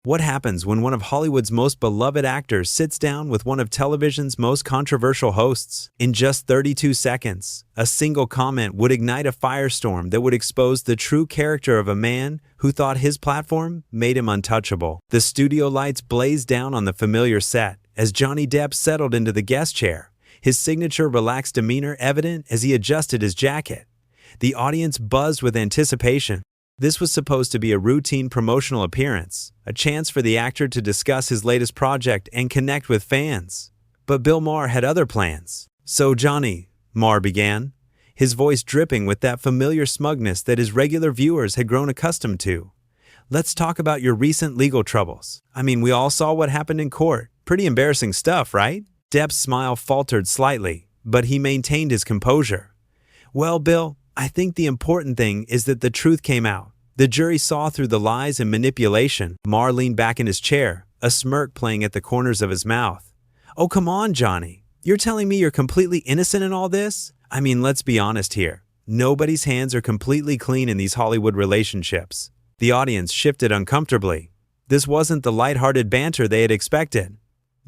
What happens when one of Hollywood's most beloved actors sits down with one of television's most controversial hosts? In just 32 seconds, a single comment would ignite a firestorm that would expose the true character of a man who thought his platform made him untouchable. The studio lights blazed down on the familiar set as Johnny Depp settled into the guest chair, his signature relaxed demeanor evident as he adjusted his jacket. The audience buzzed with anticipation. This was supposed to be a routine promotional appearance, a chance for the actor to discuss his latest project and connect with fans. But Bill Maher had other plans. "So Johnny," Maher began, his voice dripping with that familiar smugness that his regular viewers had grown accustomed to. "Let's talk about your recent legal troubles. I mean, we all saw what happened in court. Pretty embarrassing stuff, right?" Depp's smile faltered slightly, but he maintained his composure. "Well, Bill, I think the important thing is that the truth came out. The jury saw through the lies and manipulation." Maher leaned back in his chair, a smirk playing at the corners of his mouth. "Oh, come on, Johnny. You're telling me you're completely innocent in all this? I mean, let's be honest here. Nobody's hands are completely clean in these Hollywood relationships." The audience shifted uncomfortably. This wasn't the lighthearted banter they had expected.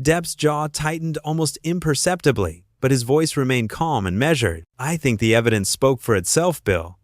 Depp's jaw tightened almost imperceptibly, but his voice remained calm and measured. "I think the evidence spoke for itself, Bill.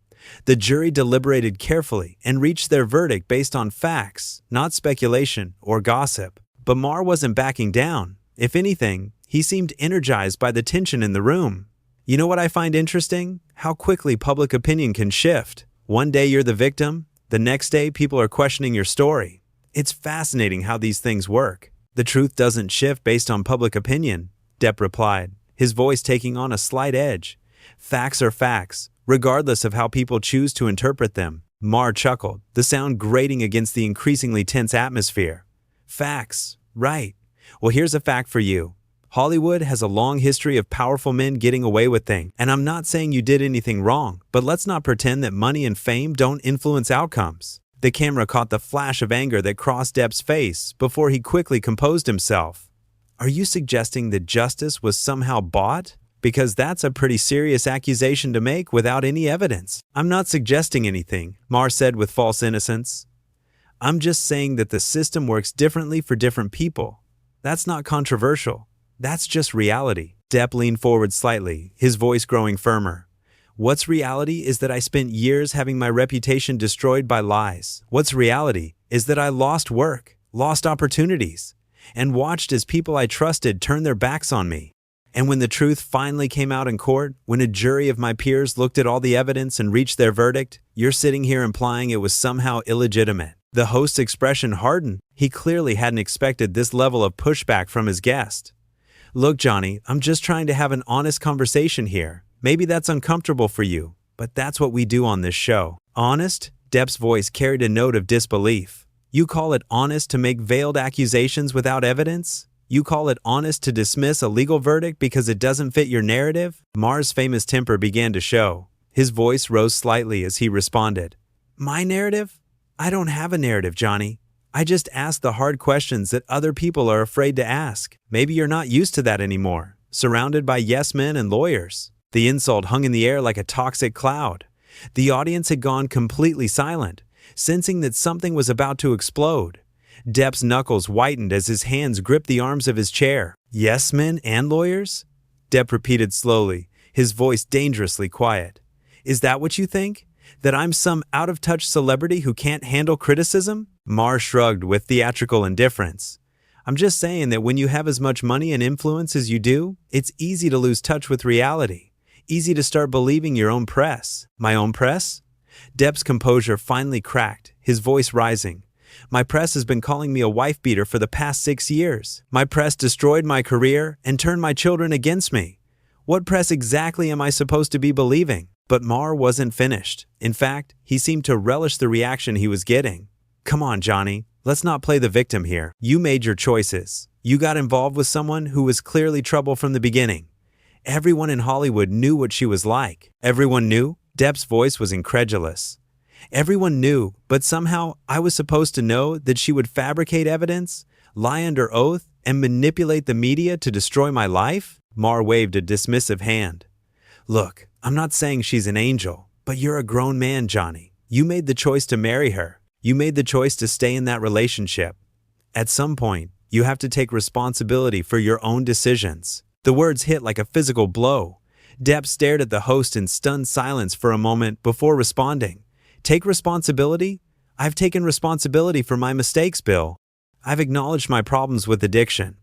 The jury deliberated carefully and reached their verdict based on facts, not speculation or gossip." But Maher wasn't backing down. If anything, he seemed energized by the tension in the room. "You know what I find interesting? How quickly public opinion can shift. One day you're the victim, the next day people are questioning your story. It's fascinating how these things work." "The truth doesn't shift based on public opinion," Depp replied, his voice taking on a slight edge. "Facts are facts, regardless of how people choose to interpret them." Maher chuckled, the sound grating against the increasingly tense atmosphere. "Facts, right. Well, here's a fact for you. Hollywood has a long history of powerful men getting away with things. And I'm not saying you did anything wrong, but let's not pretend that money and fame don't influence outcomes." The camera caught the flash of anger that crossed Depp's face before he quickly composed himself. "Are you suggesting that justice was somehow bought? Because that's a pretty serious accusation to make without any evidence." "I'm not suggesting anything," Maher said with false innocence. "I'm just saying that the system works differently for different people. That's not controversial. That's just reality." Depp leaned forward slightly, his voice growing firmer. "What's reality is that I spent years having my reputation destroyed by lies. What's reality is that I lost work, lost opportunities, and watched as people I trusted turn their backs on me. And when the truth finally came out in court, when a jury of my peers looked at all the evidence and reached their verdict, you're sitting here implying it was somehow illegitimate." The host's expression hardened. He clearly hadn't expected this level of pushback from his guest. "Look, Johnny, I'm just trying to have an honest conversation here. Maybe that's uncomfortable for you, but that's what we do on this show." "Honest?" Depp's voice carried a note of disbelief. "You call it honest to make veiled accusations without evidence? You call it honest to dismiss a legal verdict because it doesn't fit your narrative?" Maher's famous temper began to show. His voice rose slightly as he responded. "My narrative? I don't have a narrative, Johnny. I just ask the hard questions that other people are afraid to ask. Maybe you're not used to that anymore, surrounded by yes men and lawyers." The insult hung in the air like a toxic cloud. The audience had gone completely silent, sensing that something was about to explode. Depp's knuckles whitened as his hands gripped the arms of his chair. "Yes men and lawyers?" Depp repeated slowly, his voice dangerously quiet. "Is that what you think? That I'm some out-of-touch celebrity who can't handle criticism?" Maher shrugged with theatrical indifference. "I'm just saying that when you have as much money and influence as you do, it's easy to lose touch with reality. Easy to start believing your own press." "My own press?" Depp's composure finally cracked, his voice rising. "My press has been calling me a wife-beater for the past 6 years. My press destroyed my career and turned my children against me. What press exactly am I supposed to be believing?" But Maher wasn't finished. In fact, he seemed to relish the reaction he was getting. "Come on, Johnny. Let's not play the victim here. You made your choices. You got involved with someone who was clearly trouble from the beginning. Everyone in Hollywood knew what she was like." "Everyone knew?" Depp's voice was incredulous. "Everyone knew, but somehow I was supposed to know that she would fabricate evidence, lie under oath, and manipulate the media to destroy my life?" Maher waved a dismissive hand. "Look, I'm not saying she's an angel, but you're a grown man, Johnny. You made the choice to marry her. You made the choice to stay in that relationship. At some point, you have to take responsibility for your own decisions. The words hit like a physical blow. Depp stared at the host in stunned silence for a moment before responding. Take responsibility? I've taken responsibility for my mistakes, Bill. I've acknowledged my problems with addiction.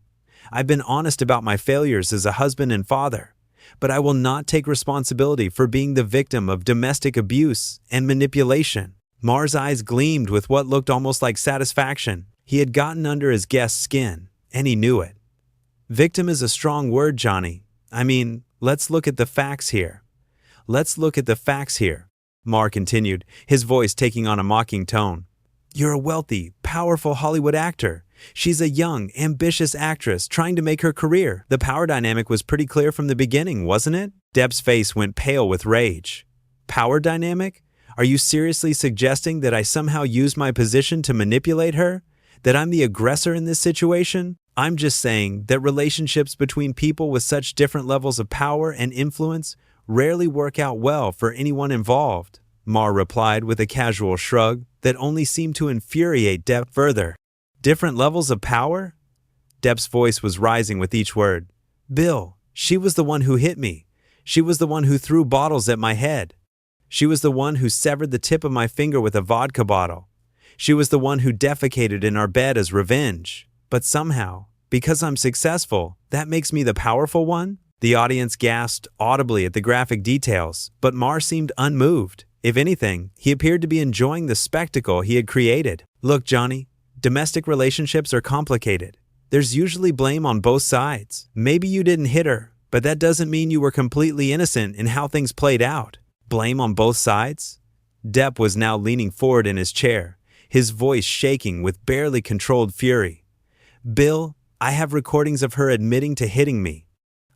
I've been honest about my failures as a husband and father. But I will not take responsibility for being the victim of domestic abuse and manipulation. Maher's eyes gleamed with what looked almost like satisfaction. He had gotten under his guest's skin, and he knew it. Victim is a strong word, Johnny. I mean, let's look at the facts here. Let's look at the facts here, Maher continued, his voice taking on a mocking tone. You're a wealthy, powerful Hollywood actor. She's a young, ambitious actress trying to make her career. The power dynamic was pretty clear from the beginning, wasn't it? Depp's face went pale with rage. Power dynamic? Are you seriously suggesting that I somehow used my position to manipulate her? That I'm the aggressor in this situation? I'm just saying that relationships between people with such different levels of power and influence rarely work out well for anyone involved, Maher replied with a casual shrug that only seemed to infuriate Depp further. Different levels of power? Depp's voice was rising with each word. Bill, she was the one who hit me. She was the one who threw bottles at my head. She was the one who severed the tip of my finger with a vodka bottle. She was the one who defecated in our bed as revenge. But somehow, because I'm successful, that makes me the powerful one? The audience gasped audibly at the graphic details, but Maher seemed unmoved. If anything, he appeared to be enjoying the spectacle he had created. Look, Johnny, domestic relationships are complicated. There's usually blame on both sides. Maybe you didn't hit her, but that doesn't mean you were completely innocent in how things played out. Blame on both sides? Depp was now leaning forward in his chair, his voice shaking with barely controlled fury. Bill, I have recordings of her admitting to hitting me.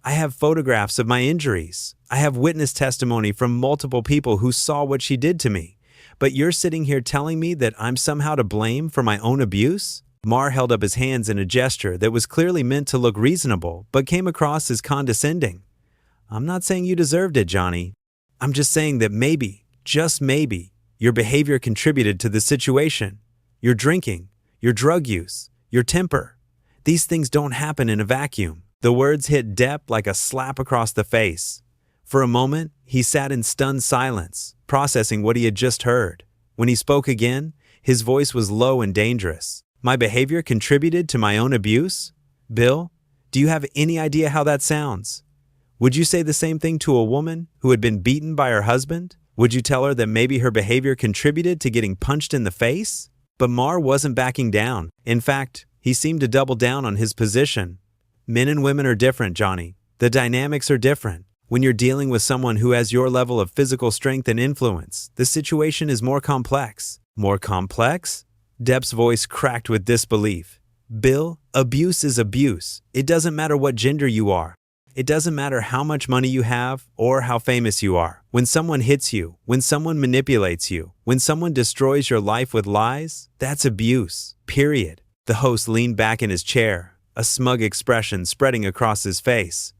I have photographs of my injuries. I have witness testimony from multiple people who saw what she did to me. But you're sitting here telling me that I'm somehow to blame for my own abuse? Maher held up his hands in a gesture that was clearly meant to look reasonable, but came across as condescending. I'm not saying you deserved it, Johnny. I'm just saying that maybe, just maybe, your behavior contributed to the situation. Your drinking, your drug use, your temper. These things don't happen in a vacuum. The words hit Depp like a slap across the face. For a moment, he sat in stunned silence, processing what he had just heard. When he spoke again, his voice was low and dangerous. My behavior contributed to my own abuse? Bill, do you have any idea how that sounds? Would you say the same thing to a woman who had been beaten by her husband? Would you tell her that maybe her behavior contributed to getting punched in the face? But Maher wasn't backing down. In fact, he seemed to double down on his position. Men and women are different, Johnny. The dynamics are different. When you're dealing with someone who has your level of physical strength and influence, the situation is more complex. More complex? Depp's voice cracked with disbelief. Bill, abuse is abuse. It doesn't matter what gender you are. It doesn't matter how much money you have or how famous you are. When someone hits you, when someone manipulates you, when someone destroys your life with lies, that's abuse. Period. The host leaned back in his chair, a smug expression spreading across his face.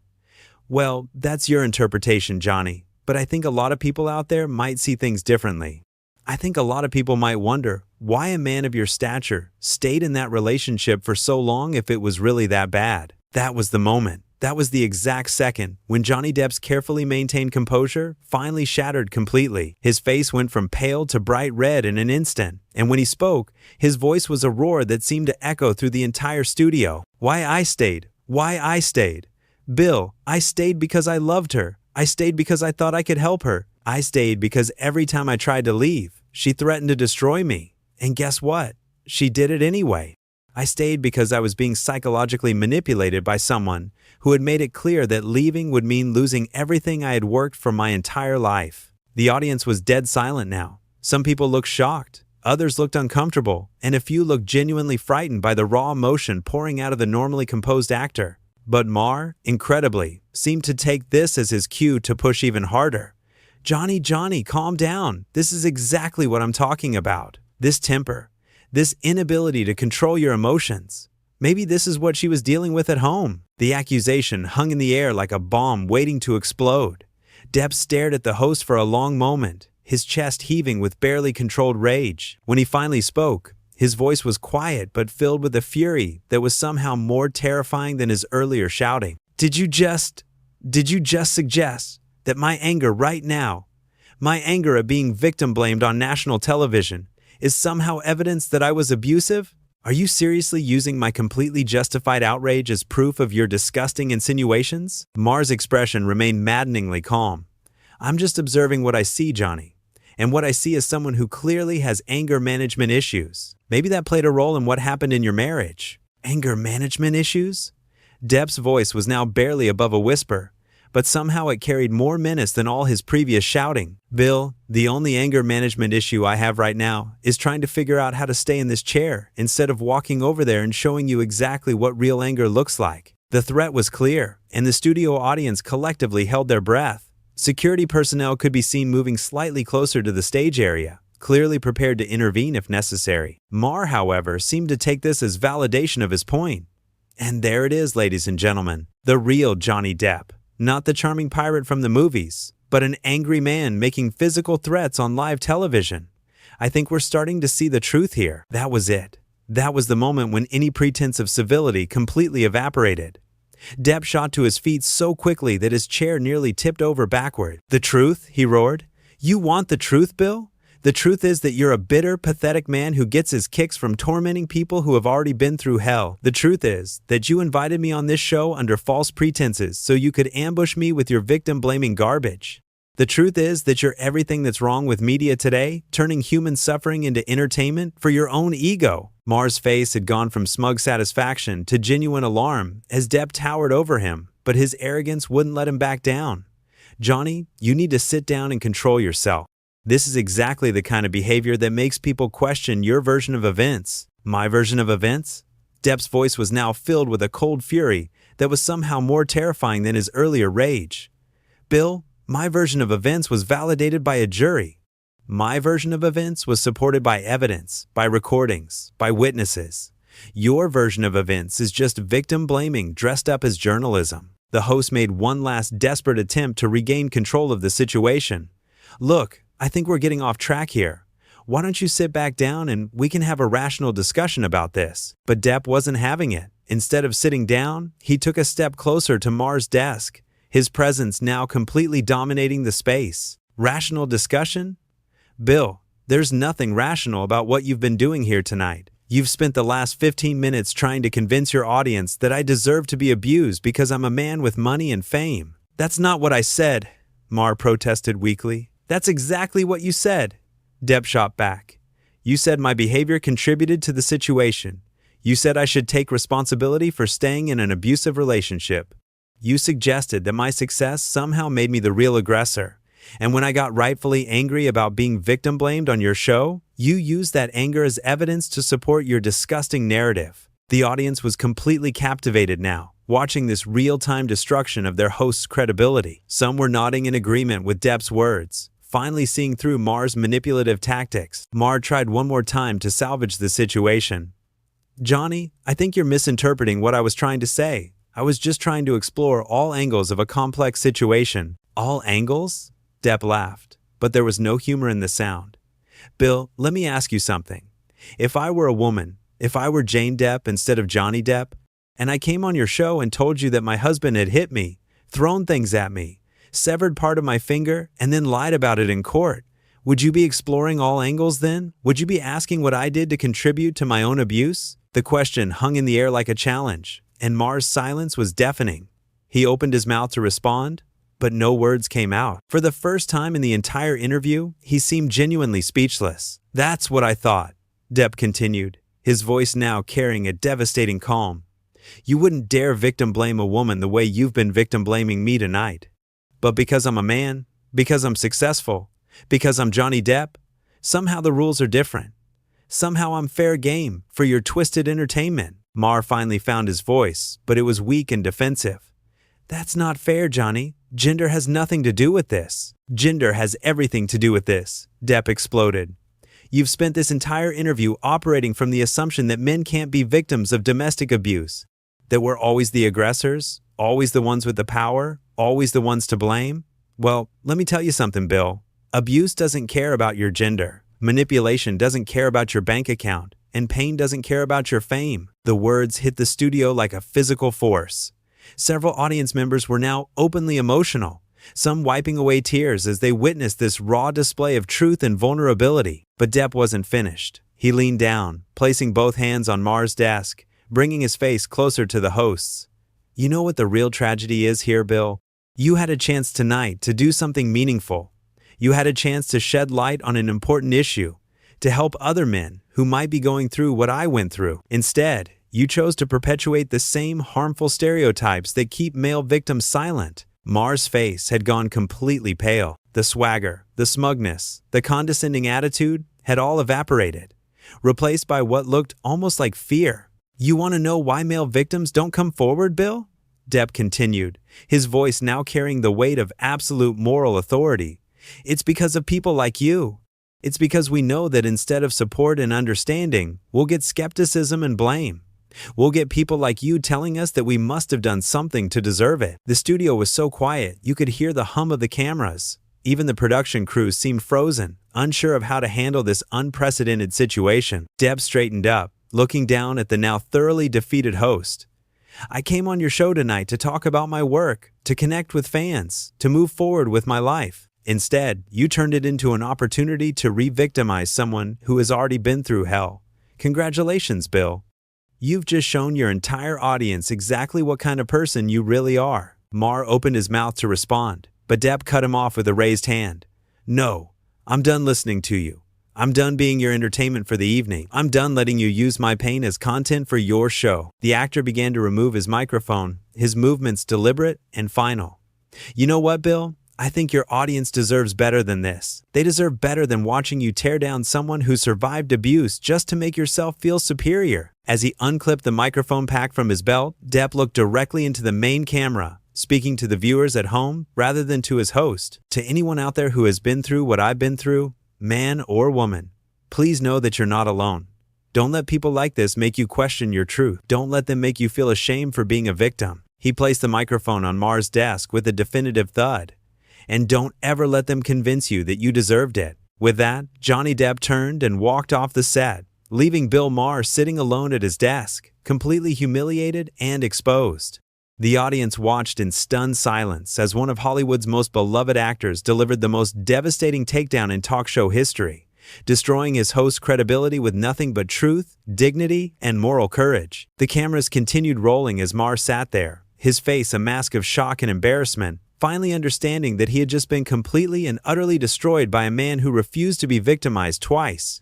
Well, that's your interpretation, Johnny, but I think a lot of people out there might see things differently. I think a lot of people might wonder why a man of your stature stayed in that relationship for so long if it was really that bad. That was the moment. That was the exact second when Johnny Depp's carefully maintained composure finally shattered completely. His face went from pale to bright red in an instant, and when he spoke, his voice was a roar that seemed to echo through the entire studio. Why I stayed. Why I stayed. Bill, I stayed because I loved her. I stayed because I thought I could help her. I stayed because every time I tried to leave, she threatened to destroy me. And guess what? She did it anyway. I stayed because I was being psychologically manipulated by someone who had made it clear that leaving would mean losing everything I had worked for my entire life. The audience was dead silent now. Some people looked shocked, others looked uncomfortable, and a few looked genuinely frightened by the raw emotion pouring out of the normally composed actor. But Maher, incredibly, seemed to take this as his cue to push even harder. Johnny, calm down. This is exactly what I'm talking about. This temper. This inability to control your emotions. Maybe this is what she was dealing with at home. The accusation hung in the air like a bomb waiting to explode. Depp stared at the host for a long moment, his chest heaving with barely controlled rage. When he finally spoke, His voice was quiet but filled with a fury that was somehow more terrifying than his earlier shouting. Did you just suggest that my anger right now, my anger at being victim blamed on national television, is somehow evidence that I was abusive? Are you seriously using my completely justified outrage as proof of your disgusting insinuations? Maher's expression remained maddeningly calm. I'm just observing what I see, Johnny. And what I see is someone who clearly has anger management issues. Maybe that played a role in what happened in your marriage. Anger management issues? Depp's voice was now barely above a whisper, but somehow it carried more menace than all his previous shouting. Bill, the only anger management issue I have right now is trying to figure out how to stay in this chair instead of walking over there and showing you exactly what real anger looks like. The threat was clear, and the studio audience collectively held their breath. Security personnel could be seen moving slightly closer to the stage area, clearly prepared to intervene if necessary. Maher, however, seemed to take this as validation of his point. And there it is, ladies and gentlemen, the real Johnny Depp. Not the charming pirate from the movies, but an angry man making physical threats on live television. I think we're starting to see the truth here. That was it. That was the moment when any pretense of civility completely evaporated. Depp shot to his feet so quickly that his chair nearly tipped over backward. The truth? He roared. You want the truth, Bill? The truth is that you're a bitter, pathetic man who gets his kicks from tormenting people who have already been through hell. The truth is that you invited me on this show under false pretenses so you could ambush me with your victim-blaming garbage. The truth is that you're everything that's wrong with media today, turning human suffering into entertainment for your own ego. Maher's face had gone from smug satisfaction to genuine alarm as Depp towered over him, but his arrogance wouldn't let him back down. Johnny, you need to sit down and control yourself. This is exactly the kind of behavior that makes people question your version of events. My version of events? Depp's voice was now filled with a cold fury that was somehow more terrifying than his earlier rage. Bill, my version of events was validated by a jury. My version of events was supported by evidence, by recordings, by witnesses. Your version of events is just victim blaming dressed up as journalism. The host made one last desperate attempt to regain control of the situation. Look, I think we're getting off track here. Why don't you sit back down and we can have a rational discussion about this? But Depp wasn't having it. Instead of sitting down, he took a step closer to Maher's desk, his presence now completely dominating the space. Rational discussion? Bill, there's nothing rational about what you've been doing here tonight. You've spent the last 15 minutes trying to convince your audience that I deserve to be abused because I'm a man with money and fame. That's not what I said, Maher protested weakly. That's exactly what you said. Depp shot back. You said my behavior contributed to the situation. You said I should take responsibility for staying in an abusive relationship. You suggested that my success somehow made me the real aggressor. And when I got rightfully angry about being victim blamed on your show, you used that anger as evidence to support your disgusting narrative. The audience was completely captivated now, watching this real-time destruction of their host's credibility. Some were nodding in agreement with Depp's words, finally seeing through Maher's manipulative tactics. Maher tried one more time to salvage the situation. Johnny, I think you're misinterpreting what I was trying to say. I was just trying to explore all angles of a complex situation. All angles? Depp laughed, but there was no humor in the sound. Bill, let me ask you something. If I were a woman, if I were Jane Depp instead of Johnny Depp, and I came on your show and told you that my husband had hit me, thrown things at me, severed part of my finger, and then lied about it in court, would you be exploring all angles then? Would you be asking what I did to contribute to my own abuse? The question hung in the air like a challenge, and Maher's silence was deafening. He opened his mouth to respond, but no words came out. For the first time in the entire interview, he seemed genuinely speechless. That's what I thought, Depp continued, his voice now carrying a devastating calm. You wouldn't dare victim blame a woman the way you've been victim blaming me tonight. But because I'm a man, because I'm successful, because I'm Johnny Depp, somehow the rules are different. Somehow I'm fair game for your twisted entertainment. Maher finally found his voice, but it was weak and defensive. That's not fair, Johnny. Gender has nothing to do with this. Gender has everything to do with this, Depp exploded. You've spent this entire interview operating from the assumption that men can't be victims of domestic abuse, that we're always the aggressors, always the ones with the power, always the ones to blame. Well, let me tell you something, Bill. Abuse doesn't care about your gender. Manipulation doesn't care about your bank account. and pain doesn't care about your fame." The words hit the studio like a physical force. Several audience members were now openly emotional, some wiping away tears as they witnessed this raw display of truth and vulnerability. But Depp wasn't finished. He leaned down, placing both hands on Maher's desk, bringing his face closer to the host's. "You know what the real tragedy is here, Bill? You had a chance tonight to do something meaningful. You had a chance to shed light on an important issue, to help other men who might be going through what I went through. Instead, you chose to perpetuate the same harmful stereotypes that keep male victims silent." Maher's face had gone completely pale. The swagger, the smugness, the condescending attitude had all evaporated, replaced by what looked almost like fear. "You want to know why male victims don't come forward, Bill?" Depp continued, his voice now carrying the weight of absolute moral authority. "It's because of people like you. It's because we know that instead of support and understanding, we'll get skepticism and blame. We'll get people like you telling us that we must have done something to deserve it." The studio was so quiet, you could hear the hum of the cameras. Even the production crew seemed frozen, unsure of how to handle this unprecedented situation. Depp straightened up, looking down at the now thoroughly defeated host. "I came on your show tonight to talk about my work, to connect with fans, to move forward with my life. Instead, you turned it into an opportunity to re-victimize someone who has already been through hell. Congratulations, Bill. You've just shown your entire audience exactly what kind of person you really are." Maher opened his mouth to respond, but Depp cut him off with a raised hand. "No, I'm done listening to you. I'm done being your entertainment for the evening. I'm done letting you use my pain as content for your show." The actor began to remove his microphone, his movements deliberate and final. "You know what, Bill? I think your audience deserves better than this. They deserve better than watching you tear down someone who survived abuse just to make yourself feel superior." As he unclipped the microphone pack from his belt, Depp looked directly into the main camera, speaking to the viewers at home rather than to his host. "To anyone out there who has been through what I've been through, man or woman, please know that you're not alone. Don't let people like this make you question your truth. Don't let them make you feel ashamed for being a victim." He placed the microphone on Maher's desk with a definitive thud. "And don't ever let them convince you that you deserved it." With that, Johnny Depp turned and walked off the set, leaving Bill Maher sitting alone at his desk, completely humiliated and exposed. The audience watched in stunned silence as one of Hollywood's most beloved actors delivered the most devastating takedown in talk show history, destroying his host's credibility with nothing but truth, dignity, and moral courage. The cameras continued rolling as Maher sat there, his face a mask of shock and embarrassment, finally understanding that he had just been completely and utterly destroyed by a man who refused to be victimized twice.